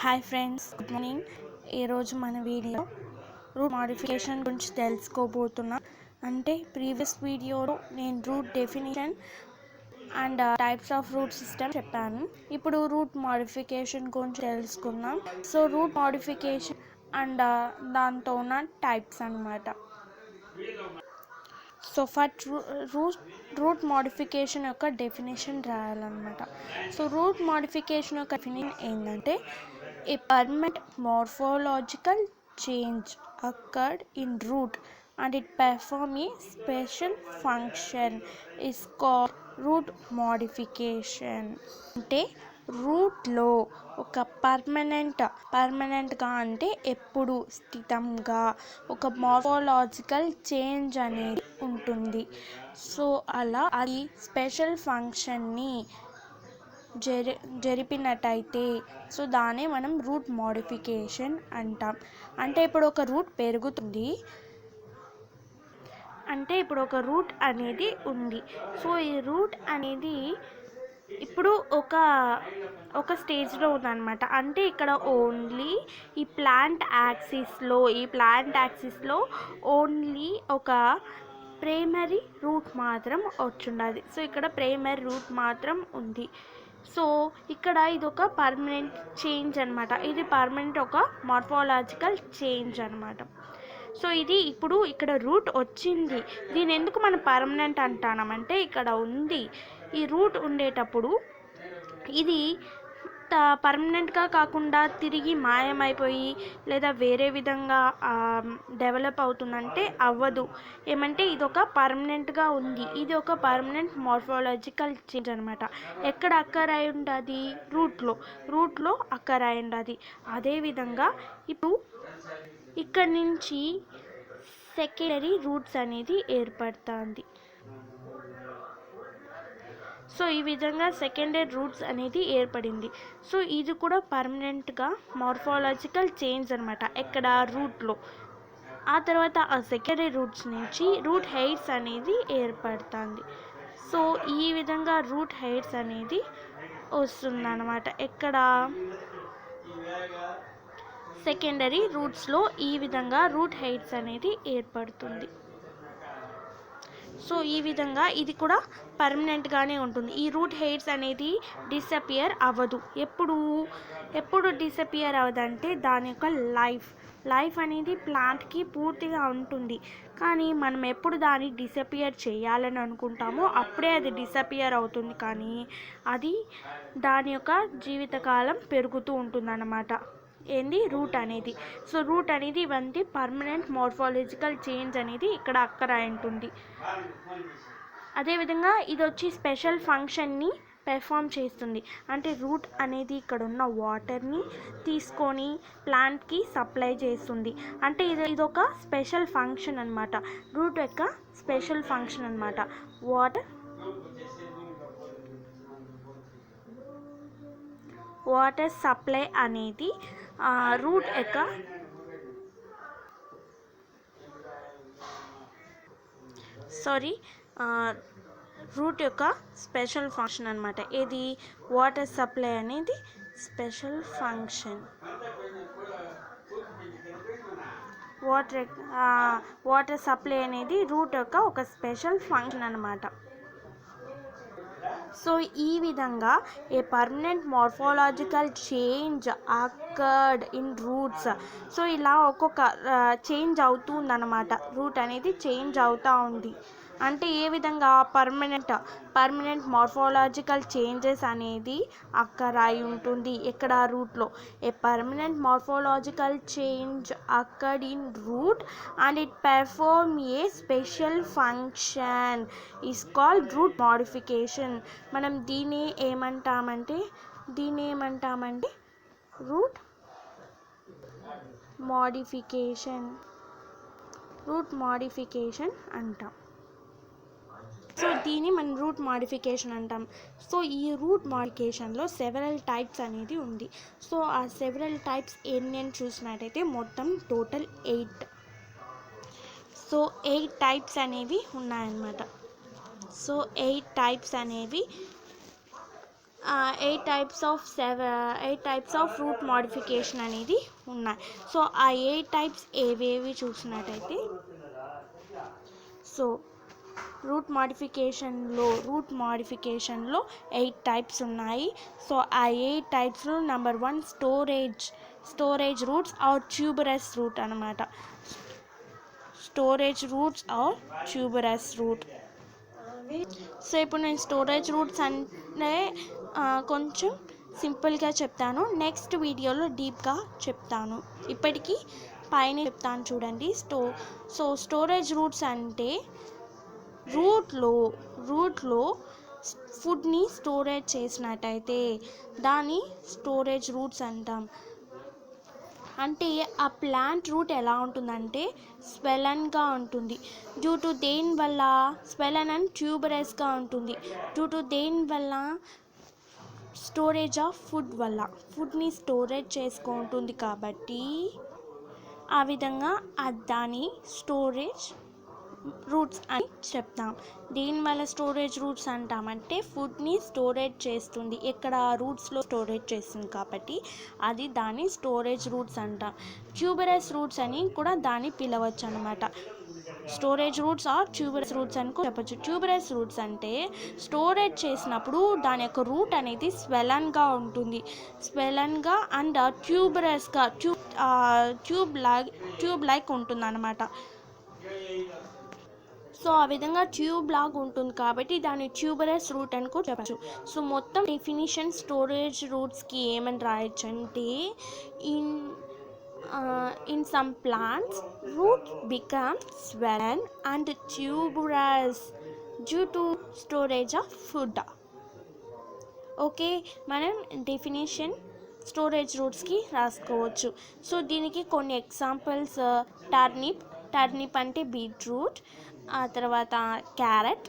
Hi friends, good morning. ఈరోజు మన video route modification గురించి తెలుసుకోబోతున్నాం. అంటే ప్రీవియస్ వీడియోలో నేను root definition and types of root system చెప్పాను. ఇప్పుడు రూట్ మాడిఫికేషన్ గురించి తెలుసుకుందాం. సో రూట్ మాడిఫికేషన్ అండ్ దాంతో ఉన్న టైప్స్ అన్నమాట. సో ఫస్ట్ రూట్ మాడిఫికేషన్ యొక్క డెఫినేషన్ రాయాలన్నమాట. సో రూట్ మాడిఫికేషన్ యొక్క డెఫినేషన్ ఏంటంటే a permanent morphological change occurred in root and it perform a special function is called root modification. అంటే రూట్లో ఒక పర్మనెంట్గా అంటే ఎప్పుడు స్థితంగా ఒక మార్ఫాలజికల్ చేంజ్ అనేది ఉంటుంది. సో అలా అది స్పెషల్ ఫంక్షన్ని జరిపినట్టయితే సో దాన్ని మనం రూట్ మోడిఫికేషన్ అంటాం. అంటే ఇప్పుడు ఒక రూట్ పెరుగుతుంది, అంటే ఇప్పుడు ఒక రూట్ అనేది ఉంది. సో ఈ రూట్ అనేది ఇప్పుడు ఒక స్టేజ్లో ఉందన్నమాట. అంటే ఇక్కడ ఓన్లీ ఈ ప్లాంట్ యాక్సిస్లో ఓన్లీ ఒక ప్రైమరీ రూట్ మాత్రం వచ్చుండదు. సో ఇక్కడ ప్రైమరీ రూట్ మాత్రం ఉంది. సో ఇక్కడ ఇది ఒక పర్మనెంట్ చేంజ్ అనమాట. ఇది పర్మనెంట్ ఒక మార్ఫాలజికల్ చేంజ్ అనమాట. సో ఇది ఇప్పుడు ఇక్కడ రూట్ వచ్చింది. దీని ఎందుకు మనం పర్మనెంట్ అంటామంటే ఇక్కడ ఉంది ఈ రూట్ ఉండేటప్పుడు ఇది పర్మనెంట్గా కాకుండా తిరిగి మాయమైపోయి లేదా వేరే విధంగా డెవలప్ అవుతుందంటే అవ్వదు. ఏమంటే ఇది ఒక పర్మనెంట్గా ఉంది. ఇది ఒక పర్మనెంట్ మార్ఫాలజికల్ చేంజ్ అనమాట. ఎక్కడ అక్కర్ అయి ఉంటుంది? రూట్లో అక్కర్ అయి ఉంటుంది. అదేవిధంగా ఇప్పుడు ఇక్కడ నుంచి సెకండరీ రూట్స్ అనేది ఏర్పడుతుంది. సో ఈ విధంగా సెకండరీ రూట్స్ అనేది ఏర్పడింది. సో ఇది కూడా పర్మనెంట్గా మార్ఫాలజికల్ చేంజ్ అనమాట ఎక్కడ రూట్లో. ఆ తర్వాత ఆ సెకండరీ రూట్స్ నుంచి రూట్ హెయిర్స్ అనేది ఏర్పడుతుంది. సో ఈ విధంగా రూట్ హెయిర్స్ అనేది వస్తుందన్నమాట. ఎక్కడ సెకండరీ రూట్స్లో ఈ విధంగా రూట్ హెయిర్స్ అనేది ఏర్పడుతుంది. సో ఈ విధంగా ఇది కూడా పర్మనెంట్గానే ఉంటుంది. ఈ రూట్ హెయిర్స్ అనేది డిసపియర్ అవ్వదు. ఎప్పుడు డిసపియర్ అవ్వదంటే దాని యొక్క లైఫ్ అనేది ప్లాంట్కి పూర్తిగా ఉంటుంది. కానీ మనం ఎప్పుడు దాన్ని డిసపియర్ చేయాలని అనుకుంటామో అప్పుడే అది డిసపియర్ అవుతుంది. కానీ అది దాని యొక్క జీవితకాలం పెరుగుతూ ఉంటుందన్నమాట. ఏంది? రూట్ అనేది. సో రూట్ అనేది ఇవంటి పర్మనెంట్ మార్ఫాలజికల్ చేంజ్ అనేది ఇక్కడ అక్కర్ అయి ఉంటుంది. అదేవిధంగా ఇది వచ్చి స్పెషల్ ఫంక్షన్ని పెర్ఫామ్ చేస్తుంది. అంటే రూట్ అనేది ఇక్కడ ఉన్న వాటర్ని తీసుకొని ప్లాంట్కి సప్లై చేస్తుంది. అంటే ఇది ఒక స్పెషల్ ఫంక్షన్ అనమాట. రూట్ యొక్క స్పెషల్ ఫంక్షన్ అనమాట. వాటర్ సప్లై అనేది రూట్ యొక్క రూట్ యొక్క స్పెషల్ ఫంక్షన్ అనమాట. ఇది వాటర్ సప్లై అనేది స్పెషల్ ఫంక్షన్. వాటర్ సప్లై అనేది రూట్ యొక్క ఒక స్పెషల్ ఫంక్షన్ అనమాట. సో ఈ విధంగా ఏ permanent morphological change occurred in roots. So ఇలా ఒక్కొక్క చేంజ్ అవుతుందన్నమాట. రూట్ అనేది చేంజ్ అవుతూ ఉంది. అంటే ఏ విధంగా పర్మనెంట్ మార్ఫాలజికల్ చేంజెస్ అనేది అక్కర్ అయి ఉంటుంది. ఎక్కడ? రూట్లో. A permanent morphological change occurred in root and it perform a special function is called root modification. మనం దీన్ని ఏమంటామంటే రూట్ మోడిఫికేషన్ అంటాం. సో దీన్ని మనం రూట్ మోడిఫికేషన్ అంటాం. సో ఈ రూట్ మోడిఫికేషన్లో సెవెరల్ టైప్స్ అనేది ఉంది. సో ఆ సెవెరల్ టైప్స్ ఎన్ని చూసినట్టయితే మొత్తం టోటల్ 8. సో 8 టైప్స్ అనేవి ఉన్నాయన్నమాట. సో 8 టైప్స్ అనేవి eight types of root modification అనేది ఉన్నాయి. సో ఆ 8 టైప్స్ ఏవేవి చూసినట్టయితే, సో రూట్ మోడిఫికేషన్లో 8 టైప్స్ ఉన్నాయి. సో ఆ 8 టైప్స్లో number 1 storage roots or tuberous root అనమాట. Storage roots or tuberous root. So ఇప్పుడు నేను స్టోరేజ్ రూట్స్ అంటే కొంచెం సింపుల్గా చెప్తాను, నెక్స్ట్ వీడియోలో డీప్గా చెప్తాను. ఇప్పటికీ పైన చెప్తాను చూడండి. స్టోరేజ్ రూట్స్ అంటే రూట్లో ఫుడ్ని స్టోరేజ్ చేసినట్టయితే దాన్ని స్టోరేజ్ రూట్స్ అంటాం. అంటే ఆ ప్లాంట్ రూట్ ఎలా ఉంటుందంటే స్వెలన్గా ఉంటుంది. డ్యూ టు దేని వల్ల స్వెలన్ అండ్ ట్యూబరస్గా ఉంటుంది. డ్యూ టు దేని వల్ల స్టోరేజ్ ఆఫ్ ఫుడ్ వల్ల ఫుడ్ని స్టోరేజ్ చేసుకుంటుంది కాబట్టి ఆ విధంగా దాని స్టోరేజ్ రూట్స్ అని చెప్తాం. దీనివల్ల స్టోరేజ్ రూట్స్ అంటామంటే ఫుడ్ని స్టోరేజ్ చేస్తుంది, ఎక్కడ రూట్స్లో స్టోరేజ్ చేస్తుంది కాబట్టి అది దాని స్టోరేజ్ రూట్స్ అంటాం. ట్యూబరస్ రూట్స్ అని కూడా దాన్ని పిలవచ్చు అనమాట. Storage roots or tuberous roots అని కూడా చెప్పచ్చు. ట్యూబరస్ రూట్స్ అంటే స్టోరేజ్ చేసినప్పుడు దాని యొక్క రూట్ అనేది స్వెలన్గా ఉంటుంది, స్వెలన్గా అండ్ ట్యూబరస్గా ట్యూబ్ లైక్ ఉంటుంది అనమాట. సో ఆ విధంగా ట్యూబ్ లాగా ఉంటుంది కాబట్టి దాన్ని ట్యూబరస్ రూట్ అని కూడా చెప్పచ్చు. సో మొత్తం డెఫినిషన్ స్టోరేజ్ రూట్స్కి ఏమని రాయొచ్చు అంటే, in some plants roots become swollen and tuberous due to storage of food. Okay, మనం డెఫినేషన్ స్టోరేజ్ రూట్స్కి రాసుకోవచ్చు. సో దీనికి కొన్ని ఎగ్జాంపుల్స్, టర్నిప్ అంటే బీట్రూట్, ఆ తర్వాత క్యారెట్,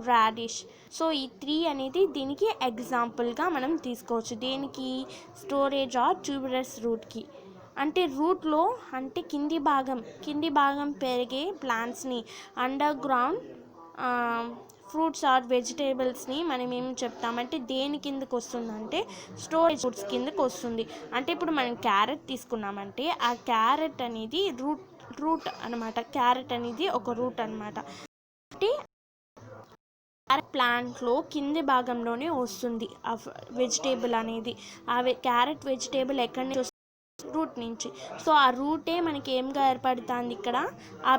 రాడిష్. సో ఈ 3 అనేది దీనికి ఎగ్జాంపుల్గా మనం తీసుకోవచ్చు. దేనికి? స్టోరేజ్ ఆర్ ట్యూబరస్ రూట్కి. అంటే రూట్లో అంటే కింది భాగం పెరిగే ప్లాంట్స్ని, అండర్ గ్రౌండ్ ఫ్రూట్స్ ఆర్ వెజిటేబుల్స్ని మనం ఏం చెప్తామంటే దేని కిందకు వస్తుందంటే స్టోరేజ్ రూట్స్ కిందకు వస్తుంది. అంటే ఇప్పుడు మనం క్యారెట్ తీసుకున్నామంటే ఆ క్యారెట్ అనేది రూట్ అనమాట. క్యారెట్ అనేది ఒక రూట్ అనమాట. అంటే క్యారెట్ ప్లాంట్లో కింది భాగంలోనే వస్తుంది ఆ వెజిటేబుల్ అనేది. ఆ క్యారెట్ వెజిటేబుల్ ఎక్కడి నుంచి వస్తుంది? రూట్ నుంచి. సో ఆ రూటే మనకి ఏంగా ఏర్పడుతుంది? ఇక్కడ ఆ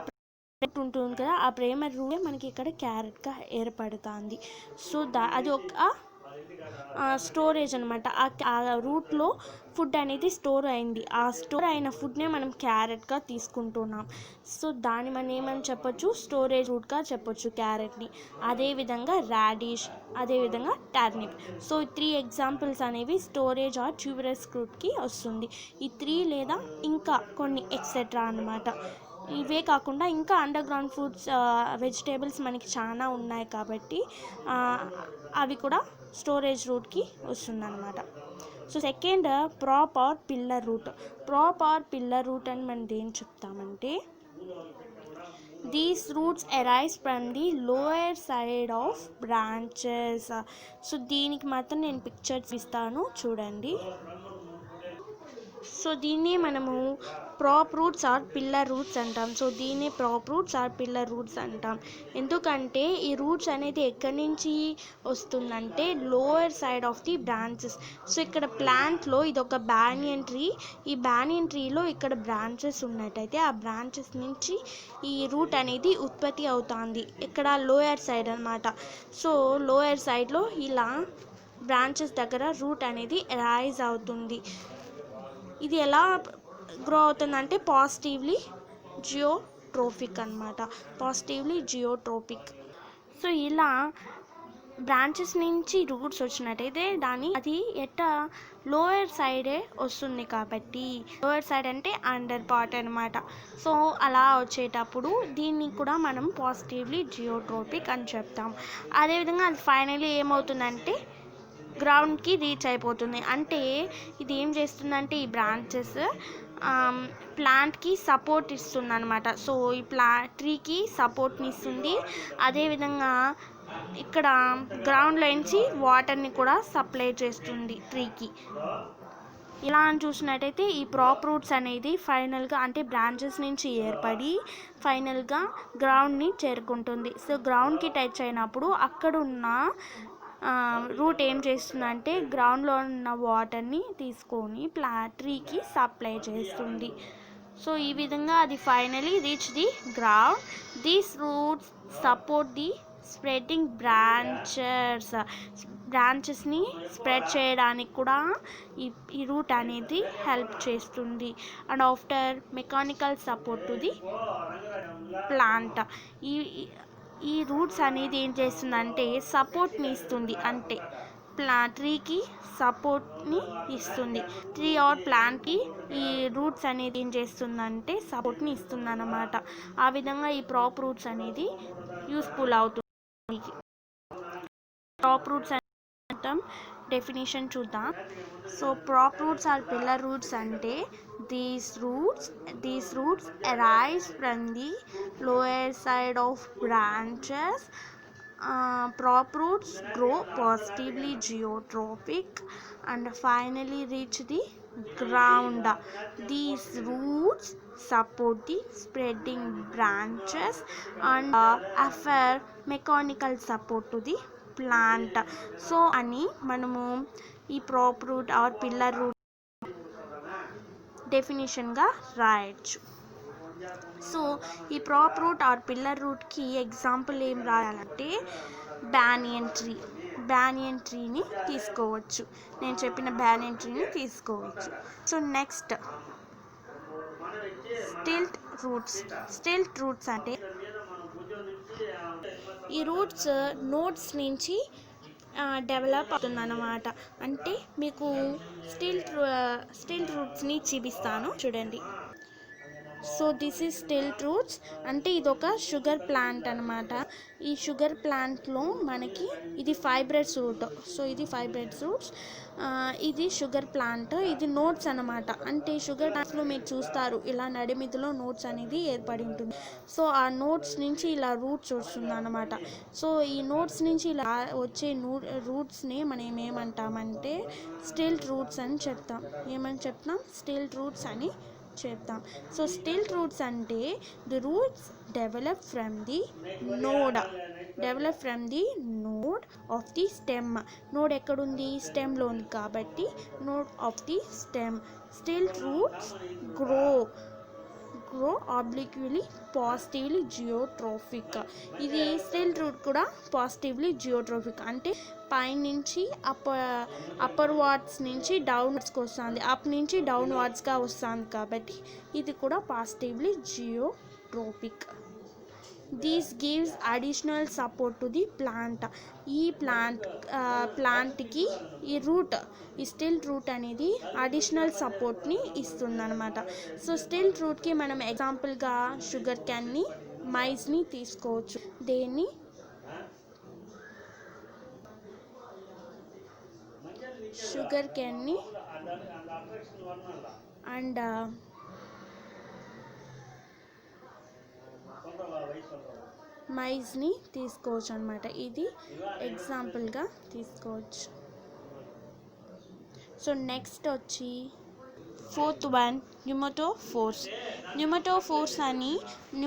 రూట్ ఉంటుంది కదా, ఆ ప్రైమరీ రూటే మనకి ఇక్కడ క్యారెట్గా ఏర్పడుతుంది. సో అది ఒక స్టోరేజ్ అనమాట. ఆ రూట్లో ఫుడ్ అనేది స్టోర్ అయింది. ఆ స్టోర్ అయిన ఫుడ్నే మనం క్యారెట్గా తీసుకుంటున్నాం. సో దాన్ని మనం ఏమని చెప్పొచ్చు? స్టోరేజ్ రూట్గా చెప్పొచ్చు క్యారెట్ని. అదేవిధంగా రాడిష్, అదేవిధంగా టర్నిప్. సో 3 ఎగ్జాంపుల్స్ అనేవి స్టోరేజ్ ఆర్ ట్యూబరస్ రూట్కి వస్తుంది. ఈ 3 లేదా ఇంకా కొన్ని ఎక్సెట్రా అనమాట. ఇవే కాకుండా ఇంకా అండర్ గ్రౌండ్ ఫ్రూట్స్, వెజిటేబుల్స్ మనకి చాలా ఉన్నాయి కాబట్టి అవి కూడా స్టోరేజ్ రూట్కి వస్తుందన్నమాట. So second, prop or pillar root అని మనం దేని చెప్తామంటే, these roots arise from the lower side of branches. So దీనికి మాత్రం నేను పిక్చర్స్ ఇస్తాను చూడండి. సో దీన్ని మనము prop roots or pillar roots అంటాం. సో దీన్ని prop roots or pillar roots అంటాం. ఎందుకంటే ఈ రూట్స్ అనేది ఎక్కడి నుంచి వస్తుందంటే lower side of the branches. So ఇక్కడ ప్లాంట్లో ఇది ఒక బ్యానియన్ ట్రీ. ఈ బ్యానియన్ ట్రీలో ఇక్కడ బ్రాంచెస్ ఉన్నట్టయితే ఆ బ్రాంచెస్ నుంచి ఈ రూట్ అనేది ఉత్పత్తి అవుతుంది. ఇక్కడ లోయర్ సైడ్ అనమాట. సో లోయర్ సైడ్లో ఇలా బ్రాంచెస్ దగ్గర రూట్ అనేది రైజ్ అవుతుంది. ఇది ఎలా గ్రో అవుతుందంటే పాజిటివ్లీ జియోట్రోపిక్ అనమాట. సో ఇలా బ్రాంచెస్ నుంచి రూట్స్ వచ్చినట్టయితే అది లోయర్ సైడే వస్తుంది కాబట్టి, లోయర్ సైడ్ అంటే అండర్ పార్ట్ అనమాట. సో అలా వచ్చేటప్పుడు దీన్ని కూడా మనం పాజిటివ్లీ జియోట్రోపిక్ అని చెప్తాం. అదేవిధంగా అది ఫైనల్లీ ఏమవుతుందంటే గ్రౌండ్కి రీచ్ అయిపోతుంది. అంటే ఇది ఏం చేస్తుందంటే ఈ బ్రాంచెస్ ప్లాంట్కి సపోర్ట్ ఇస్తుంది అనమాట. సో ఈ ట్రీకి సపోర్ట్ని ఇస్తుంది. అదేవిధంగా ఇక్కడ గ్రౌండ్లో నుంచి వాటర్ని కూడా సప్లై చేస్తుంది ట్రీకి. ఇలా అని చూసినట్టయితే ఈ ప్రాప్ రూట్స్ అనేది ఫైనల్గా అంటే బ్రాంచెస్ నుంచి ఏర్పడి ఫైనల్గా గ్రౌండ్ని చేరుకుంటుంది. సో గ్రౌండ్కి టచ్ అయినప్పుడు అక్కడ ఉన్న రూట్ ఏం చేస్తుందంటే గ్రౌండ్లో ఉన్న వాటర్ని తీసుకొని ట్రీకి సప్లై చేస్తుంది. సో ఈ విధంగా అది finally reach the ground. These roots support the spreading బ్రాంచెస్ని స్ప్రెడ్ చేయడానికి కూడా ఈ రూట్ అనేది హెల్ప్ చేస్తుంది. And after mechanical support to the plant, ఈ రూట్స్ అనేది ఏం చేస్తుందంటే సపోర్ట్ని ఇస్తుంది, అంటే ట్రీకి సపోర్ట్ని ఇస్తుంది. ట్రీ ఆర్ ప్లాంట్కి ఈ రూట్స్ అనేది ఏం చేస్తుందంటే సపోర్ట్ని ఇస్తుంది అన్నమాట. ఆ విధంగా ఈ ప్రాప్ రూట్స్ అనేది యూస్ఫుల్ అవుతుంది. ప్రాప్ రూట్స్ డెఫినేషన్ చూద్దాం. So prop roots or pillar roots అంటే these roots arise from the lower side of branches. Prop roots grow positively geotrophic and finally reach the ground. These roots support the spreading branches and offer mechanical support to the plant. So అని మనము ఈ ప్రాప్ route are pillar route డెఫినేషన్గా రాయొచ్చు. So ఈ ప్రాప్ route are pillar రూట్కి example ఏం రాయాలంటే banyan ట్రీని తీసుకోవచ్చు. నేను చెప్పిన బ్యానియన్ ట్రీని తీసుకోవచ్చు. సో నెక్స్ట్ స్టిల్ట్ రూట్స్ అంటే ఈ రూట్స్ నోట్స్ నుంచి డెవలప్ అవుతుందన్నమాట. అంటే మీకు స్టిల్ట్ రూట్స్ని చూపిస్తాను చూడండి. So this is stilt roots అంటే ఇది ఒక షుగర్ ప్లాంట్ అనమాట. ఈ షుగర్ ప్లాంట్లో మనకి ఇది ఫైబ్రస్ రూట్. సో ఇది ఫైబ్రస్ రూట్స్, ఇది షుగర్ ప్లాంట్, ఇది నోట్స్ అనమాట. అంటే షుగర్ ప్లాంట్స్లో మీరు చూస్తారు ఇలా నడిమిదిలో నోట్స్ అనేది ఏర్పడి ఉంటుంది. సో ఆ నోట్స్ నుంచి ఇలా రూట్స్ వస్తుంది అనమాట. సో ఈ నోట్స్ నుంచి ఇలా వచ్చే రూట్స్ని మనం ఏమంటామంటే స్టిల్ట్ రూట్స్ అని చెప్తాం. స్టిల్ట్ రూట్స్ అని చెప్తాం. సో స్టిల్ట్ రూట్స్ అంటే the roots develop from the node of the stem. Node ఎక్కడుంది? స్టెమ్లో ఉంది కాబట్టి node of the stem. Stilt roots grow obliquely positively geotropic. ఇది స్టిల్ట్ రూట్ కూడా పాజిటివ్లీ జియోట్రోఫిక్ అంటే పైనుంచి అప్పర్ వార్డ్స్ నుంచి డౌన్వర్డ్స్కి వస్తుంది, అప్ నుంచి డౌన్వర్డ్స్గా వస్తుంది కాబట్టి ఇది కూడా positively geotropic. These gives additional support to the plant. ఈ ప్లాంట్కి ఈ స్టిల్ట్ రూట్ అనేది అడిషనల్ సపోర్ట్ని ఇస్తుందన్నమాట. సో స్టిల్ట్ రూట్కి మనం ఎగ్జాంపుల్గా షుగర్ క్యాన్ని, మైజ్ని తీసుకోవచ్చు. దేన్ని షుగర్ క్యాన్ని అండ్ మైజ్ని తీసుకోవచ్చు అనమాట. ఇది ఎగ్జాంపుల్గా తీసుకోవచ్చు. సో నెక్స్ట్ వచ్చి ఫోర్త్ వన్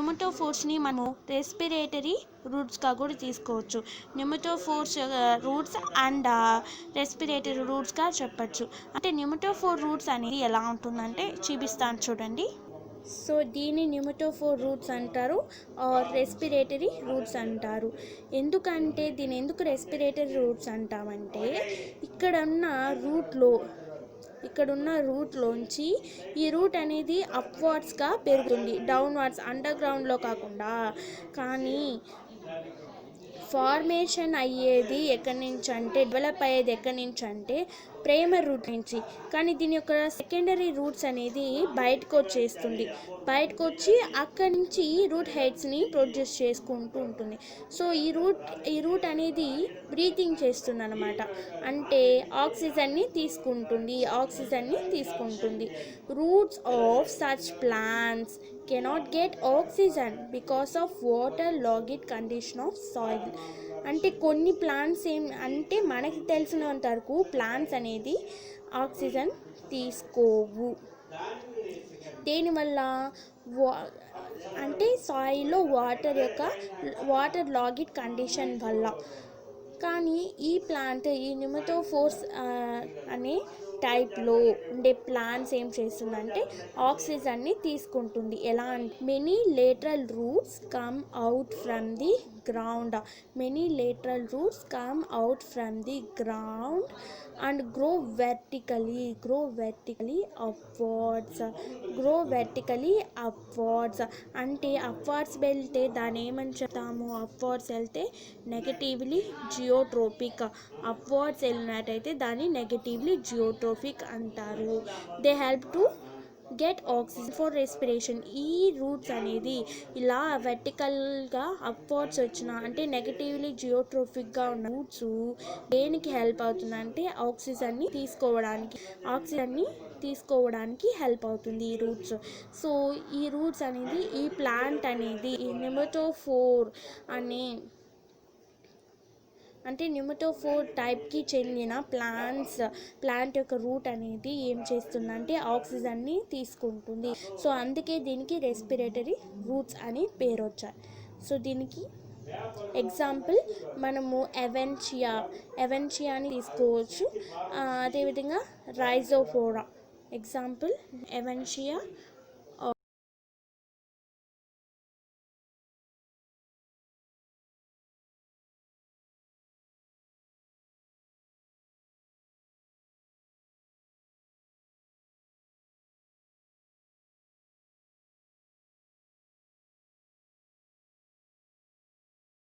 న్యూమటోఫోర్స్ని మనము రెస్పిరేటరీ రూట్స్గా కూడా తీసుకోవచ్చు. న్యూమటోఫోర్స్ రూట్స్ అండ్ రెస్పిరేటరీ రూట్స్గా చెప్పచ్చు. అంటే న్యూమటోఫోర్ రూట్స్ అనేది ఎలా ఉంటుందంటే చూపిస్తాను చూడండి. సో దీన్ని న్యూమటోఫోర్ రూట్స్ అంటారు ఆర్ రెస్పిరేటరీ రూట్స్ అంటారు. ఎందుకంటే దీన్ని ఎందుకు రెస్పిరేటరీ రూట్స్ అంటామంటే ఇక్కడున్న రూట్లోంచి ఈ రూట్ అనేది అప్వార్డ్స్గా పెరుగుతుంది, డౌన్వార్డ్స్ అండర్ గ్రౌండ్లో కాకుండా. కానీ ఫార్మేషన్ అయ్యేది ఎక్కడి నుంచి అంటే డెవలప్ అయ్యేది ఎక్కడి నుంచి అంటే ప్రైమరీ రూట్ నుంచి. కానీ దీని యొక్క సెకండరీ రూట్స్ అనేది బయటకు వచ్చి అక్కడి నుంచి రూట్ హెడ్స్ని ప్రొడ్యూస్ చేసుకుంటూ ఉంటుంది. సో ఈ రూట్ అనేది బ్రీతింగ్ చేస్తుంది అనమాట. అంటే ఆక్సిజన్ని తీసుకుంటుంది. Roots of such plants cannot get oxygen because of waterlogged condition of soil. అంటే కొన్ని ప్లాంట్స్ అంటే మనకి తెలిసినంత వరకు ప్లాంట్స్ అనేది ఆక్సిజన్ తీసుకోవు. దేనివల్ల? వా అంటే సాయిల్లో వాటర్ లాగిడ్ కండిషన్ వల్ల. కానీ ఈ ప్లాంట్ ఈ నిమటోఫోర్స్ అనే టైప్లో ఉండే ప్లాంట్స్ ఏం చేస్తుందంటే ఆక్సిజన్ని తీసుకుంటుంది. ఎలా అంటే many lateral roots come out from the ground and grow vertically upwards. అంటే అప్వార్డ్స్ వెళ్తే దాన్ని ఏమని చెప్తాము? అప్వార్డ్స్ వెళ్తే నెగటివ్లీ జియోట్రోపిక్, అప్వార్డ్స్ వెళ్ళినట్టయితే దాన్ని నెగటివ్లీ జియోట్రోపిక్ అంటారు. They help to get oxygen for respiration. ఈ రూట్స్ అనేది ఇలా వెర్టికల్గా అప్వర్డ్స్ వచ్చిన అంటే నెగటివ్లీ జియోట్రోఫిక్గా ఉన్న రూట్స్ దేనికి హెల్ప్ అవుతుందంటే ఆక్సిజన్ని తీసుకోవడానికి హెల్ప్ అవుతుంది ఈ రూట్స్. సో ఈ రూట్స్ అనేది ఈ ప్లాంట్ అనేది ఈ నిమటోఫోర్ అంటే నిమటోఫోర్ టైప్కి చెందిన ప్లాంట్ యొక్క రూట్ అనేది ఏం చేస్తుందంటే ఆక్సిజన్ని తీసుకుంటుంది. సో అందుకే దీనికి రెస్పిరేటరీ రూట్స్ అని పేరు వచ్చాయి. సో దీనికి ఎగ్జాంపుల్ మనము ఎవెన్షియాని తీసుకోవచ్చు. అదేవిధంగా రైజోఫోరా. ఎగ్జాంపుల్ ఎవెన్షియా,